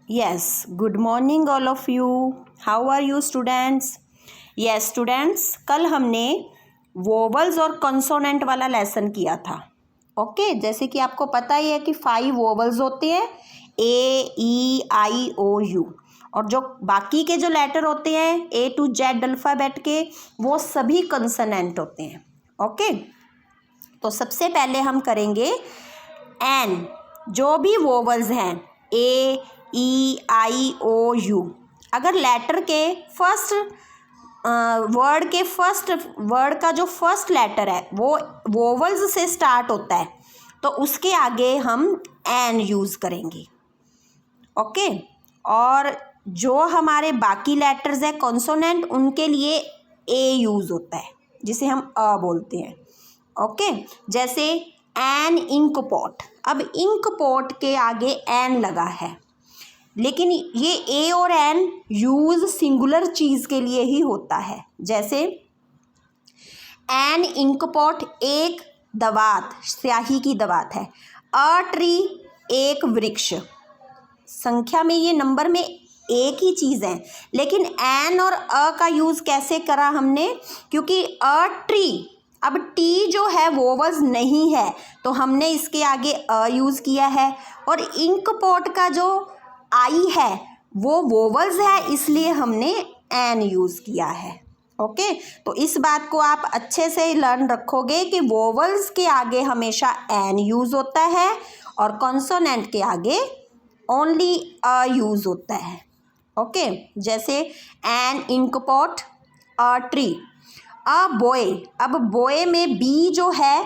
Yes, good morning all of you. How are you students? Yes students, कल हमने vowels और consonant वाला lesson किया था. ओके, जैसे कि आपको पता ही है कि 5 वोवल्स होते हैं A, E, I, O, U और जो बाकी के जो लेटर होते हैं A to Z अल्फ़ाबेट के वो सभी कंसोनेंट होते हैं. ओके, तो सबसे पहले हम करेंगे एन. जो भी वोवल्स हैं A, E, I, O, U, अगर लेटर के फर्स्ट वर्ड का जो फर्स्ट लेटर है वो वोवल्स से स्टार्ट होता है तो उसके आगे हम एन यूज़ करेंगे. ओके, और जो हमारे बाकी लेटर्स है कॉन्सोनेंट उनके लिए ए यूज़ होता है जिसे हम अ बोलते हैं. ओके, जैसे एन इंक पॉट. अब इंक पॉट के आगे एन लगा है लेकिन ये ए और एन यूज़ सिंगुलर चीज़ के लिए ही होता है. जैसे एन इंक पॉट एक दवात, स्याही की दवात है. अ ट्री एक वृक्ष. संख्या में ये नंबर में एक ही चीज़ है लेकिन एन और अ का यूज़ कैसे करा हमने, क्योंकि अ ट्री, अब टी जो है वोवल्स नहीं है तो हमने इसके आगे अ यूज़ किया है. और इंक पॉट का जो आई है वो वोवल्स है इसलिए हमने एन यूज़ किया है. ओके, तो इस बात को आप अच्छे से लर्न रखोगे कि वोवल्स के आगे हमेशा एन यूज़ होता है और कॉन्सोनेंट के आगे ओनली अ यूज़ होता है. ओके, जैसे an ink pot, a tree. A boy, अब बॉय में बी जो है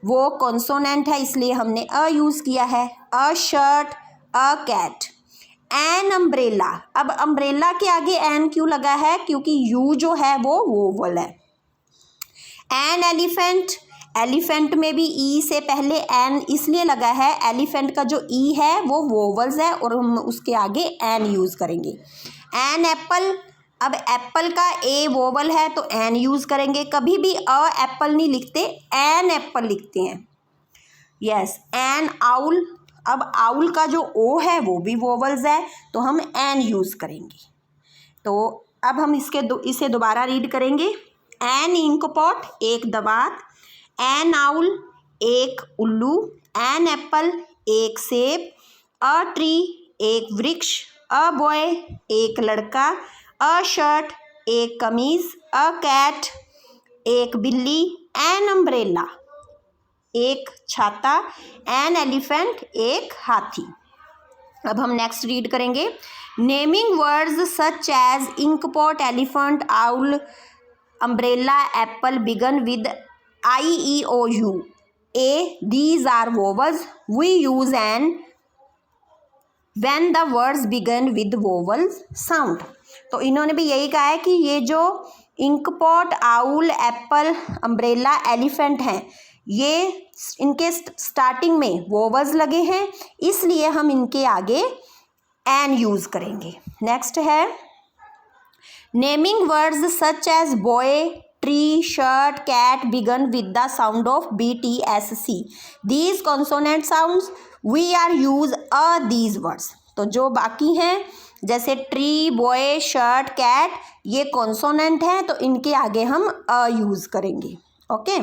वो कॉन्सोनेंट है इसलिए हमने अ यूज़ किया है. A shirt, a cat. An umbrella, अब अम्ब्रेला के आगे एन क्यों लगा है, क्योंकि यू जो है वो वोवल है. एन एलिफेंट, एलिफेंट में भी ई से पहले एन इसलिए लगा है, एलिफेंट का जो ई है वो वोवल्स है और हम उसके आगे एन यूज़ करेंगे. एन एप्पल, अब एप्पल का ए वोवल है तो एन यूज़ करेंगे. कभी भी अ एप्पल नहीं लिखते, एन एप्पल लिखते हैं. यस. एन आउल, अब आउल का जो ओ है वो भी वोवल्स है तो हम एन यूज़ करेंगे. तो अब हम इसे दोबारा रीड करेंगे. एन इंक पॉट एक दवात. एन आउल एक उल्लू. एन एप्पल एक सेब. अ ट्री एक वृक्ष. अ बॉय एक लड़का. अ शर्ट एक कमीज. अ कैट एक बिल्ली. एन अम्ब्रेला एक छाता. एन एलिफेंट एक हाथी. अब हम नेक्स्ट रीड करेंगे. Naming words such as ink pot, elephant, owl, umbrella, apple begin with I-E-O-U. A. These are vowels. We use an when the words begin with vowel sound. तो इन्होंने भी यही कहा है कि ये जो ink pot, owl, apple, umbrella, elephant हैं ये इनके स्टार्टिंग में वोवल्स लगे हैं इसलिए हम इनके आगे एन यूज़ करेंगे. नेक्स्ट है naming words such as boy, tree, shirt, cat begin with the sound of BTSC. These consonant sounds we are use a these words. तो जो बाकी हैं जैसे ट्री, बॉय, शर्ट, कैट ये कॉन्सोनेंट हैं तो इनके आगे हम अ यूज़ करेंगे. ओके,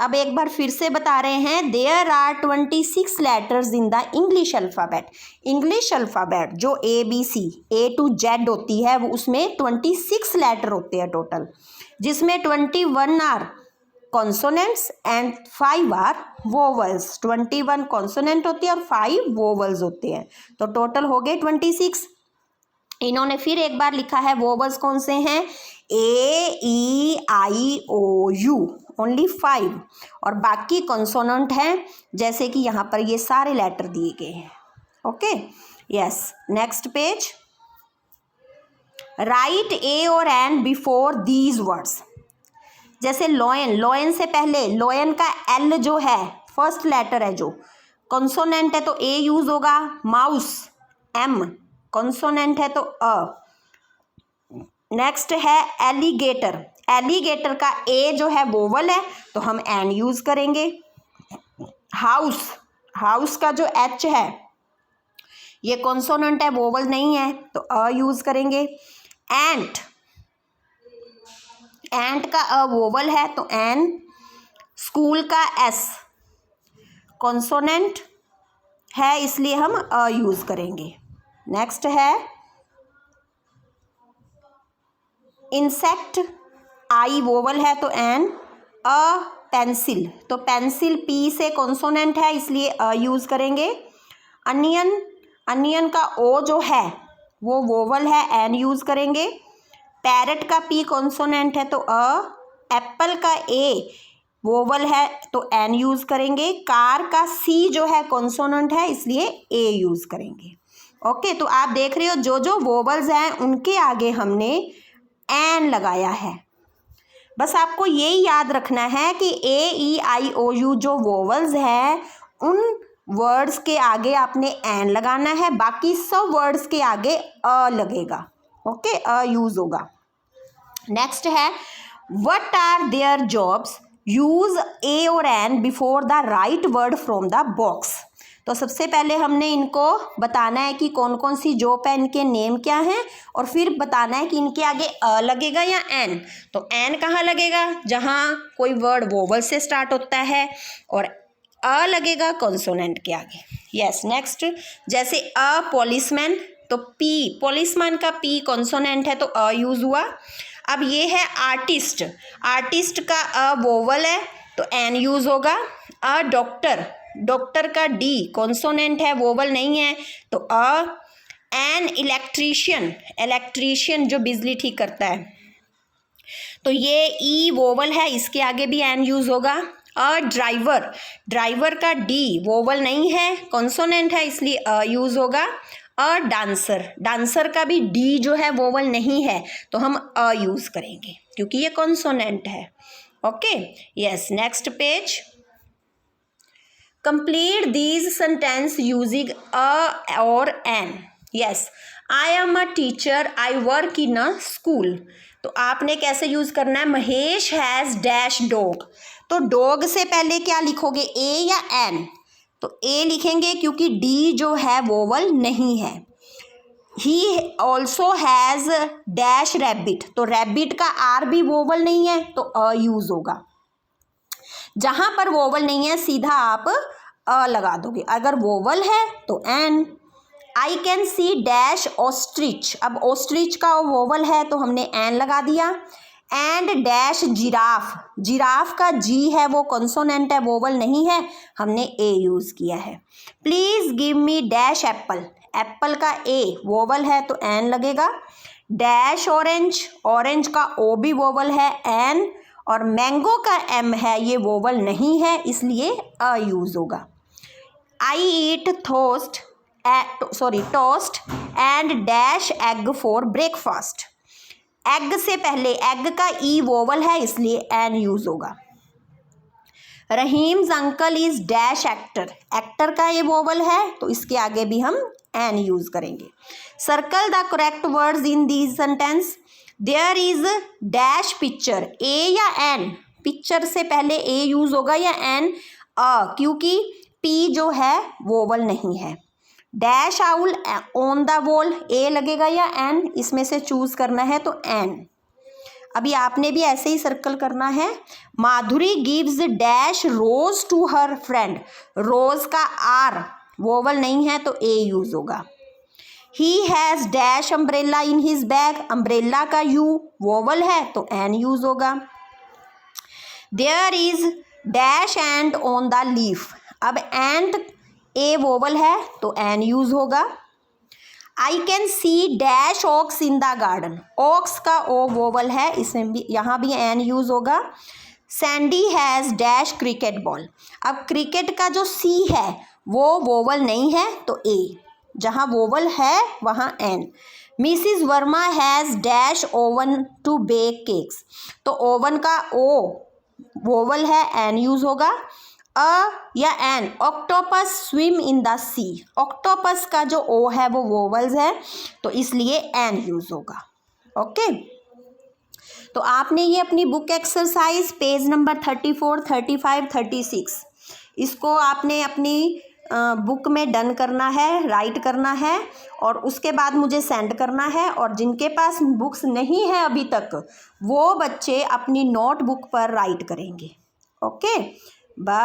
अब एक बार फिर से बता रहे हैं. There are 26 letters in the English alphabet. English alphabet जो ABC A to Z होती है वो उसमें 26 लेटर होते हैं टोटल, जिसमें 21 are consonants and 5 are vowels. 21 consonant होती है और 5 वोवल्स होते हैं तो टोटल हो गए 26. इन्होंने फिर एक बार लिखा है वोवल्स कौन से हैं, A-E-I-O-U ओनली 5 और बाकी कॉन्सोनेंट हैं जैसे कि यहाँ पर ये सारे लेटर दिए गए हैं. Okay, yes. Next page. Right a और एन बिफोर दीज वर्ड्स. जैसे लॉयन, लॉयन से पहले लॉयन का एल जो है फर्स्ट लेटर है जो कॉन्सोनेंट है तो ए यूज होगा. माउस एम कॉन्सोनेंट है तो अ. नेक्स्ट है एलिगेटर, एलिगेटर का ए जो है वोवल है तो हम एन यूज़ करेंगे. हाउस, हाउस का जो एच है ये कॉन्सोनेंट है, वोवल नहीं है, तो अ यूज़ करेंगे। एंट, एंट का अ वोवल है तो एन। स्कूल का एस कॉन्सोनेंट है, इसलिए हम अ यूज़ करेंगे। नेक्स्ट है इंसेक्ट, आई वोवल है तो एन। अ पेंसिल, तो पेंसिल पी से कॉन्सोनेंट है, इसलिए अ यूज़ करेंगे। अनियन, अनियन का ओ जो है वो वोवल है, एन यूज़ करेंगे। पैरट का पी कॉन्सोनेंट है तो अ। एप्पल का ए वोवल है तो एन यूज़ करेंगे। कार का सी जो है कॉन्सोनेंट है, इसलिए ए यूज़ करेंगे। ओके, तो आप देख रहे हो जो जो वोवल्स हैं उनके आगे हमने एन लगाया है। बस आपको यही याद रखना है कि ए ई आई ओ यू जो वोवल्स हैं उन वर्ड्स के आगे आपने एन लगाना है, बाकी सब वर्ड्स के आगे अ लगेगा। ओके, अ यूज़ होगा। नेक्स्ट है what are their jobs, use a और an before the right word from the box. तो सबसे पहले हमने इनको बताना है कि कौन कौन सी जॉब है, इनके नेम क्या हैं, और फिर बताना है कि इनके आगे अ लगेगा या एन। तो एन कहाँ लगेगा, जहाँ कोई वर्ड वोवल से स्टार्ट होता है, और अ लगेगा कॉन्सोनेंट के आगे। यस, नेक्स्ट जैसे अ पॉलिसमैन, तो पी पॉलिसमैन का पी कॉन्सोनेंट है तो अ यूज़ हुआ। अब ये है आर्टिस्ट, आर्टिस्ट का अ वोवल है तो एन यूज़ होगा। अ डॉक्टर, डॉक्टर का डी कॉन्सोनेंट है, वोवल नहीं है, तो अ। एन इलेक्ट्रीशियन, इलेक्ट्रीशियन जो बिजली ठीक करता है, तो ये ई वोवल है, इसके आगे भी एन यूज़ होगा। अ ड्राइवर, ड्राइवर का डी वोवल नहीं है, कॉन्सोनेंट है, इसलिए अ यूज़ होगा। अ डांसर, डांसर का भी डी जो है वोवल नहीं है, तो हम अ यूज़ करेंगे क्योंकि ये कॉन्सोनेंट है। Okay, yes, next page. Complete these sentence using a और an. Yes, I am a teacher, I work in a school. तो आपने कैसे यूज़ करना है, महेश हैज़ डैश डॉग, तो डॉग से पहले क्या लिखोगे, ए या एन, तो ए लिखेंगे क्योंकि डी जो है वोवल नहीं है। He also has dash rabbit, तो रैबिट का आर भी वोवल नहीं है, तो अ यूज़ होगा। जहाँ पर वोवल नहीं है सीधा आप अ लगा दोगे, अगर वोवल है तो an. I can see dash ostrich, अब ऑस्ट्रिच का वोवल है तो हमने एन लगा दिया। एंड डैश जिराफ, जिराफ का जी है वो कॉन्सोनेंट है, वोवल नहीं है, हमने ए यूज़ किया है। Please give me dash Apple, Apple का ए वोवल है तो एन लगेगा। डैश ऑरेंज, ऑरेंज का ओ भी वोवल है, एन। और मैंगो का एम है, ये वोवल नहीं है, इसलिए अ यूज़ होगा। I eat toast and dash egg for breakfast, egg से पहले एग का ई वोवल है, इसलिए एन यूज़ होगा। Rahim's uncle is dash actor, actor का ये वोवल है तो इसके आगे भी हम एन यूज़ करेंगे। Circle the correct words in these sentence. There is dash picture, a या एन, पिक्चर से पहले ए यूज़ होगा या एन, क्योंकि पी जो है वोवल नहीं है। Dash owl on the wall, a लगेगा या एन, इसमें से चूज़ करना है तो एन। अभी आपने भी ऐसे ही सर्कल करना है। Madhuri gives dash rose to her friend, rose का आर वोवल नहीं है तो ए यूज़ होगा। He has dash umbrella in his bag, umbrella का यू वोवल है तो एन यूज़ होगा। There is dash ant on the leaf, अब एंट ए वोवल है तो एन यूज़ होगा। I can see dash ox in the garden, ox का O vowel है, इसमें भी यहाँ भी एन यूज़ होगा। Sandy has dash cricket ball, अब क्रिकेट का जो सी है वो वोवल नहीं है तो ए, जहाँ वोवल है वहाँ an. Mrs Verma has dash oven to bake cakes, तो ओवन का ओ वोवल है, एन यूज़ होगा। अ या an, octopus swim in the sea, octopus का जो ओ है वो वोवल्स है तो इसलिए एन यूज़ होगा। ओके, तो आपने ये अपनी बुक एक्सरसाइज पेज नंबर 34, 35, 36 इसको आपने अपनी बुक में डन करना है, राइट करना है और उसके बाद मुझे सेंड करना है। और जिनके पास बुक्स नहीं है अभी तक वो बच्चे अपनी नोटबुक पर राइट करेंगे। Okay, bye.